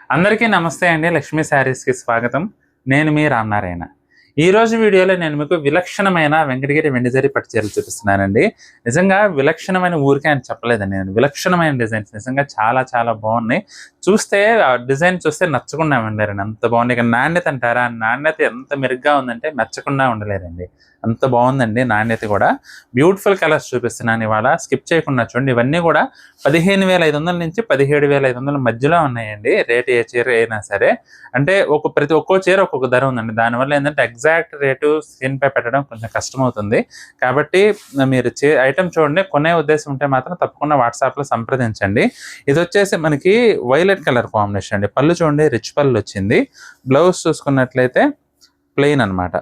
అందరికీ నమస్తే అండి. లక్ష్మీ శారీస్‌కి స్వాగతం. నేను మీ రామనారాయణ. ఈరోజు వీడియోలో నేను మీకు విలక్షణమైన వెంకటగిరి వెండి జరీ పట్టు చీరలు చూపిస్తున్నానండి. నిజంగా విలక్షణమైన ఊరికే అని చెప్పలేదండి నేను. విలక్షణమైన డిజైన్స్ నిజంగా చాలా చాలా బాగున్నాయి. చూస్తే ఆ డిజైన్ చూస్తే నచ్చకుండా ఉండలేరండి. అంత బాగున్నాయి. ఇక నాణ్యత అంటారా? నాణ్యత ఎంత మెరుగ్గా ఉందంటే మెచ్చకుండా ఉండలేదండి. అంత బాగుందండి నాణ్యత కూడా. బ్యూటిఫుల్ కలర్స్ చూపిస్తున్నాను ఇవాళ. స్కిప్ చేయకుండా చూడండి. ఇవన్నీ కూడా 15,500 నుంచి 17,500 మధ్యలో ఉన్నాయండి. రేట్ ఏ చీర అయినా సరే. అంటే ప్రతి ఒక్కో చీర ఒక్కొక్క ధర ఉందండి. దానివల్ల ఏంటంటే ఎగ్జాక్ట్ రేటు స్క్రీన్‌పై పెట్టడం కొంచెం కష్టమవుతుంది. కాబట్టి మీరు ఐటెమ్ చూడండి. కొనే ఉద్దేశం ఉంటే మాత్రం తప్పకుండా వాట్సాప్‌లో సంప్రదించండి. ఇదొచ్చేసి మనకి వైలెట్ కలర్ కాంబినేషన్ అండి. పళ్ళు చూడండి రిచ్ పళ్ళు వచ్చింది. బ్లౌజ్ చూసుకున్నట్లయితే ప్లెయిన్ అనమాట.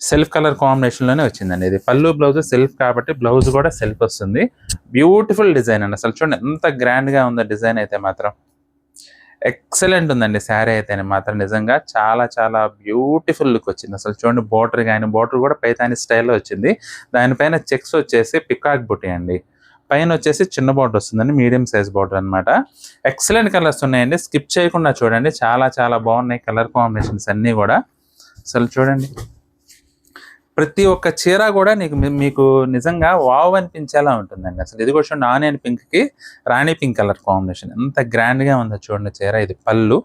సెల్ఫ్ కలర్ కాంబినేషన్‌లోనే వచ్చిందండి ఇది. పళ్ళు, బ్లౌజ్ సెల్ఫ్ కాబట్టి బ్లౌజ్ కూడా సెల్ఫ్ వస్తుంది. బ్యూటిఫుల్ డిజైన్ అండి. అసలు చూడండి ఎంత గ్రాండ్‌గా ఉందో డిజైన్ అయితే మాత్రం. ఎక్సలెంట్ ఉందండి శారీ అయితేనే మాత్రం నిజంగా చాలా చాలా బ్యూటిఫుల్ లుక్ వచ్చింది. అసలు చూడండి బోర్డర్ కూడా పైతాని స్టైల్‌లో వచ్చింది. దానిపైన చెక్స్ వచ్చేసి పికాక్ బుటీ అండి. పైన వచ్చేసి చిన్న బోర్డర్ వస్తుందండి. మీడియం సైజ్ బోర్డర్ అనమాట. ఎక్సలెంట్ కలర్స్ ఉన్నాయండి. స్కిప్ చేయకుండా చూడండి. చాలా చాలా బాగున్నాయి కలర్ కాంబినేషన్స్ అన్నీ కూడా. అసలు చూడండి. ప్రతి ఒక్క చీర కూడా మీకు నిజంగా వావ్ అనిపించేలా ఉంటుందండి. అసలు ఇది కూడా చూడండి ఆనియన్ పింక్‌కి రాణి పింక్ కలర్ కాంబినేషన్. ఎంత గ్రాండ్‌గా ఉందో చూడండి చీర. ఇది పళ్ళు.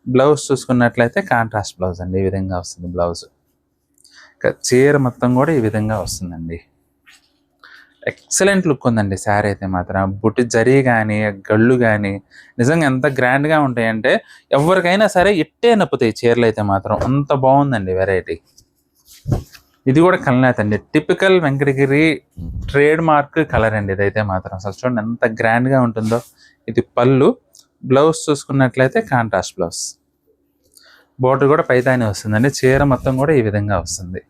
బ్లౌజ్ చూసుకున్నట్లయితే కాంట్రాస్ట్ బ్లౌజ్ అండి. ఈ విధంగా వస్తుంది బ్లౌజ్. చీర మొత్తం కూడా ఈ విధంగా వస్తుందండి. ఎక్సలెంట్ లుక్ ఉందండి శారీ అయితే మాత్రం. బుట్టి జరీ కానీ, గళ్ళు కానీ నిజంగా ఎంత గ్రాండ్‌గా ఉంటాయంటే ఎవరికైనా సరే ఇట్టే నప్పుతాయి చీరలు అయితే మాత్రం. అంత బాగుందండి వెరైటీ. ఇది కూడా కల్నేత అండి. Typical Venkatagiri trade mark colour అండి ఇదైతే మాత్రం. అసలు చూడండి ఎంత గ్రాండ్‌గా ఉంటుందో. ఇది పళ్ళు. బ్లౌజ్ చూసుకున్నట్లయితే కాంట్రాస్ట్ బ్లౌజ్. బోర్డర్ కూడా పైతాని వస్తుందండి. చీర మొత్తం కూడా ఈ విధంగా వస్తుంది.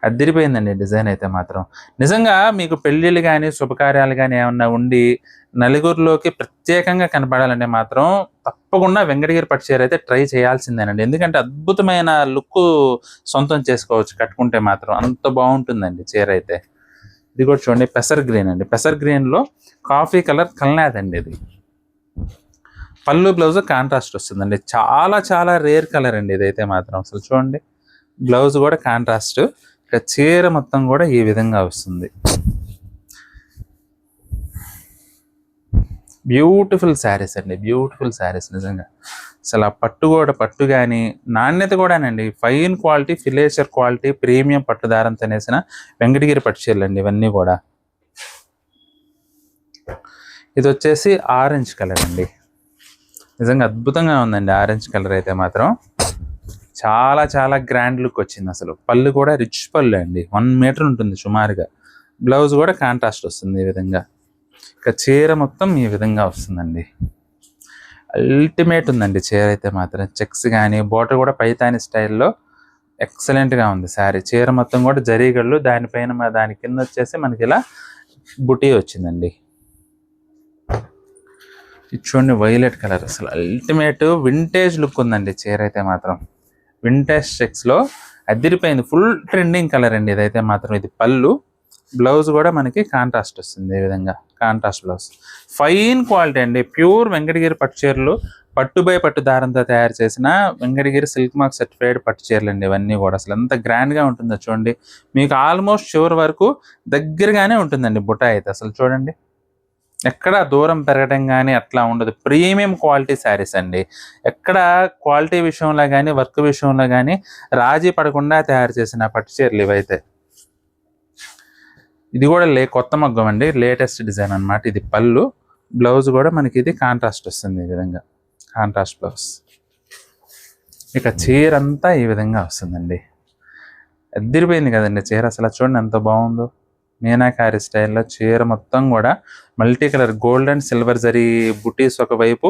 అదిరిపోయిందండి డిజైన్ అయితే మాత్రం. నిజంగా మీకు పెళ్ళిళ్ళు కానీ, శుభకార్యాలు కానీ ఏమన్నా ఉండి నలుగురిలోకి ప్రత్యేకంగా కనపడాలంటే మాత్రం తప్పకుండా వెంకటగిరి పట్టు చీర అయితే ట్రై చేయాల్సిందేనండి. ఎందుకంటే అద్భుతమైన లుక్ సొంతం చేసుకోవచ్చు కట్టుకుంటే మాత్రం. అంత బాగుంటుందండి చీర అయితే. ఇది కూడా చూడండి పెసర్ గ్రీన్ అండి. పెసర్ గ్రీన్‌లో కాఫీ కలర్ కల్నేతండి ఇది. పళ్ళు, బ్లౌజ్ కాంట్రాస్ట్ వస్తుందండి. చాలా చాలా రేర్ కలర్ అండి ఇదైతే మాత్రం. అసలు చూడండి బ్లౌజ్ కూడా కాంట్రాస్ట్. ఇక చీర మొత్తం కూడా ఈ విధంగా వస్తుంది. బ్యూటిఫుల్ శారీస్ అండి. బ్యూటిఫుల్ శారీస్ నిజంగా. అసలు ఆ పట్టు కానీ నాణ్యత కూడానండి. ఫైన్ క్వాలిటీ, ఫిలేచర్ క్వాలిటీ, ప్రీమియం పట్టు దారంతో నేసిన వెంకటగిరి పట్టు చీరలు అండి ఇవన్నీ కూడా. ఇది వచ్చేసి ఆరెంజ్ కలర్ అండి. నిజంగా అద్భుతంగా ఉందండి ఆరెంజ్ కలర్ అయితే మాత్రం. చాలా చాలా గ్రాండ్ లుక్ వచ్చింది అసలు. పళ్ళు కూడా రిచ్ పళ్ళు అండి. 1 మీటర్ ఉంటుంది సుమారుగా. బ్లౌజ్ కూడా కాంట్రాస్ట్ వస్తుంది ఈ విధంగా. ఇక చీర మొత్తం ఈ విధంగా వస్తుందండి. అల్టిమేట్ ఉందండి చీర అయితే మాత్రం. చెక్స్ కానీ బోర్డర్ కూడా పైతాని స్టైల్లో ఎక్సలెంట్గా ఉంది శారీ. చీర మొత్తం కూడా జరీగళ్ళు, దానిపైన దాని కింద వచ్చేసి మనకి ఇలా బుటీ వచ్చిందండి. ఇది చూడండి వైలెట్ కలర్. అసలు అల్టిమేట్ వింటేజ్ లుక్ ఉందండి చీర అయితే మాత్రం. వింటేజ్ చెక్స్లో అదిరిపోయింది. ఫుల్ ట్రెండింగ్ కలర్ అండి ఇదైతే మాత్రం. ఇది పళ్ళు. బ్లౌజ్ కూడా మనకి కాంట్రాస్ట్ వస్తుంది ఈ విధంగా. Contrast blouse. ఫైన్ క్వాలిటీ అండి. ప్యూర్ వెంకటగిరి పట్టు చీరలు, పట్టు బై పట్టు దారంతో తయారు చేసిన వెంకటగిరి సిల్క్ మార్క్ సర్టిఫైడ్ పట్టు చీరలు అండి ఇవన్నీ కూడా. అసలు ఎంత గ్రాండ్గా ఉంటుందో చూడండి. మీకు ఆల్మోస్ట్ చివరి వరకు దగ్గరగానే ఉంటుందండి బుట్ట అయితే. అసలు చూడండి ఎక్కడ దూరం పెరగడం కానీ అట్లా ఉండదు. ప్రీమియం క్వాలిటీ శారీస్ అండి. ఎక్కడ క్వాలిటీ విషయంలో కానీ, వర్క్ విషయంలో కానీ రాజీ పడకుండా తయారు చేసిన పట్టు చీరలు ఇవైతే. ఇది కూడా కొత్త మగ్గం అండి. లేటెస్ట్ డిజైన్ అనమాట. ఇది పళ్ళు. బ్లౌజ్ కూడా మనకి ఇది కాంట్రాస్ట్ వస్తుంది ఈ విధంగా. Contrast blouse. ఇక చీర అంతా ఈ విధంగా వస్తుందండి. అదిరిపోయింది కదండి చీర. అసలు చూడండి ఎంత బాగుందో. మీనాకారి స్టైల్లో చీర మొత్తం కూడా multi colour gold and silver zari బుటీస్ ఒకవైపు,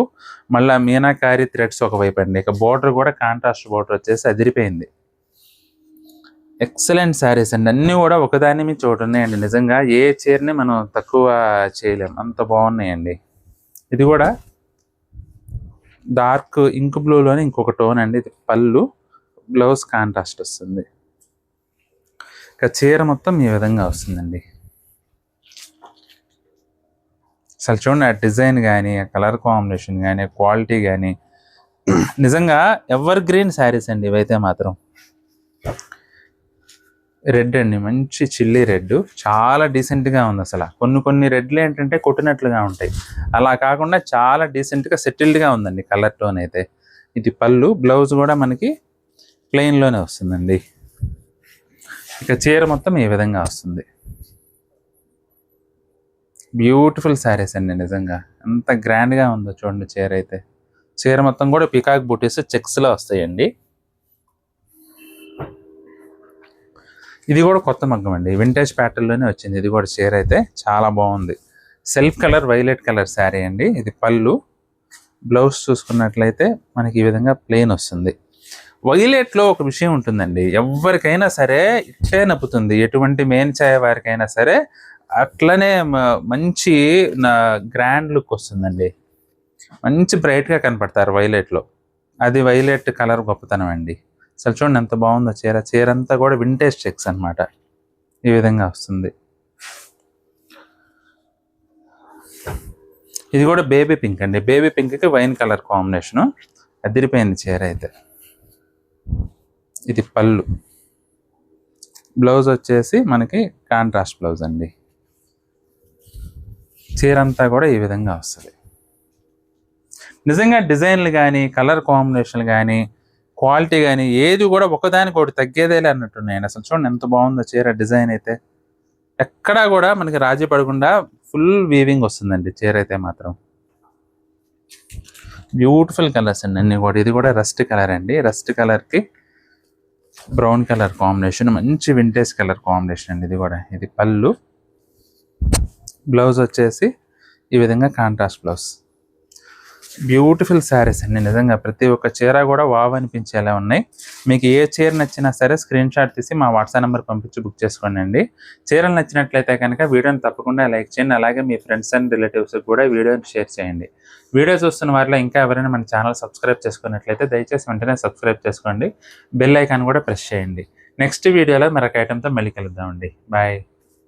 మళ్ళీ మీనాకారి థ్రెడ్స్ ఒకవైపు అండి. ఇక బోర్డర్ కూడా కాంట్రాస్ట్ బోర్డర్ వచ్చేసి అదిరిపోయింది. ఎక్సలెంట్ శారీస్ అండి. అన్నీ కూడా ఒకదాని మీద చోటు ఉన్నాయండి. నిజంగా ఏ చీరని మనం తక్కువ చేయలేం. అంత బాగున్నాయండి. ఇది కూడా డార్క్ ఇంక్ బ్లూలోనే ఇంకొక టోన్ అండి. ఇది పళ్ళు. బ్లౌజ్ కాంట్రాస్ట్ వస్తుంది. ఇక చీర మొత్తం ఈ విధంగా వస్తుందండి. అసలు చూడండి ఆ డిజైన్ కానీ, ఆ కలర్ కాంబినేషన్ కానీ, క్వాలిటీ కానీ నిజంగా ఎవర్ గ్రీన్ శారీస్ అండి ఇవైతే మాత్రం. రెడ్ అండి, మంచి చిల్లీ రెడ్, చాలా డీసెంట్గా ఉంది అసలు. కొన్ని రెడ్లు ఏంటంటే కొట్టినట్లుగా ఉంటాయి, అలా కాకుండా చాలా డీసెంట్గా సెటిల్డ్గా ఉందండి కలర్ టోన్ అయితే. ఇది పళ్ళు, బ్లౌజ్ కూడా మనకి ప్లెయిన్లోనే వస్తుందండి. ఇక చీర మొత్తం ఈ విధంగా వస్తుంది. బ్యూటిఫుల్ శారీస్ అండి నిజంగా, ఎంత గ్రాండ్గా ఉందో చూడండి చీర అయితే. చీర మొత్తం కూడా పికాక్ బూటీస్ చెక్స్లో వస్తాయండి. ఇది కూడా కొత్త మగ్గం అండి, వింటేజ్ ప్యాటర్న్లోనే వచ్చింది. ఇది కూడా చీర అయితే చాలా బాగుంది. Self colour violet colour sari అండి. ఇది పళ్ళు, బ్లౌజ్ చూసుకున్నట్లయితే మనకి ఈ విధంగా ప్లెయిన్ వస్తుంది. వైలెట్లో ఒక విషయం ఉంటుందండి, ఎవరికైనా సరే ఇట్టే నప్పుతుంది, ఎటువంటి మెయిన్ ఛాయ వారికైనా సరే అట్లనే మంచి గ్రాండ్ లుక్ వస్తుందండి. మంచి బ్రైట్గా కనపడతారు వైలెట్లో. అది వైలెట్ కలర్ గొప్పతనం అండి. అసలు చూడండి ఎంత బాగుందో చీర. చీర అంతా కూడా వింటేజ్ చెక్స్ అనమాట, ఈ విధంగా వస్తుంది. ఇది కూడా బేబీ పింక్ అండి, బేబీ పింక్కి వైన్ కలర్ కాంబినేషను, అదిరిపోయింది చీర అయితే. ఇది పళ్ళు, బ్లౌజ్ వచ్చేసి మనకి కాంట్రాస్ట్ బ్లౌజ్ అండి. చీర అంతా కూడా ఈ విధంగా వస్తుంది. నిజంగా డిజైన్లు కానీ, కలర్ కాంబినేషన్లు కానీ, క్వాలిటీ కానీ ఏది కూడా ఒకదానికి ఒకటి తగ్గేదేలే అన్నట్టున్నాయండి. అసలు చూడండి ఎంత బాగుందో చీర డిజైన్ అయితే. ఎక్కడా కూడా మనకి రాజీ పడకుండా ఫుల్ వీవింగ్ వస్తుందండి చీర అయితే మాత్రం. బ్యూటిఫుల్ కలర్స్ అండి అన్నీ కూడా. ఇది కూడా రస్ట్ కలర్ అండి, రస్ట్ కలర్కి బ్రౌన్ కలర్ కాంబినేషన్, మంచి వింటేజ్ కలర్ కాంబినేషన్ అండి ఇది కూడా. ఇది పళ్ళు, బ్లౌజ్ వచ్చేసి ఈ విధంగా కాంట్రాస్ట్ బ్లౌజ్. బ్యూటిఫుల్ శారీస్ అండి నిజంగా, ప్రతి ఒక్క చీర కూడా వావ్ అనిపించేలా ఉన్నాయి. మీకు ఏ చీర నచ్చినా సరే స్క్రీన్ షాట్ తీసి మా వాట్సాప్ నెంబర్ పంపించి బుక్ చేసుకోండి అండి. చీరలు నచ్చినట్లయితే కనుక వీడియోని తప్పకుండా లైక్ చేయండి, అలాగే మీ ఫ్రెండ్స్ అండ్ రిలేటివ్స్కి కూడా వీడియోని షేర్ చేయండి. వీడియో చూస్తున్న వారిలో ఇంకా ఎవరైనా మన ఛానల్ సబ్స్క్రైబ్ చేసుకున్నట్లయితే దయచేసి వెంటనే సబ్స్క్రైబ్ చేసుకోండి, బెల్ ఐకాన్ కూడా ప్రెస్ చేయండి. నెక్స్ట్ వీడియోలో మరొక ఐటెంతో మళ్ళీ కలుద్దామండి. బాయ్.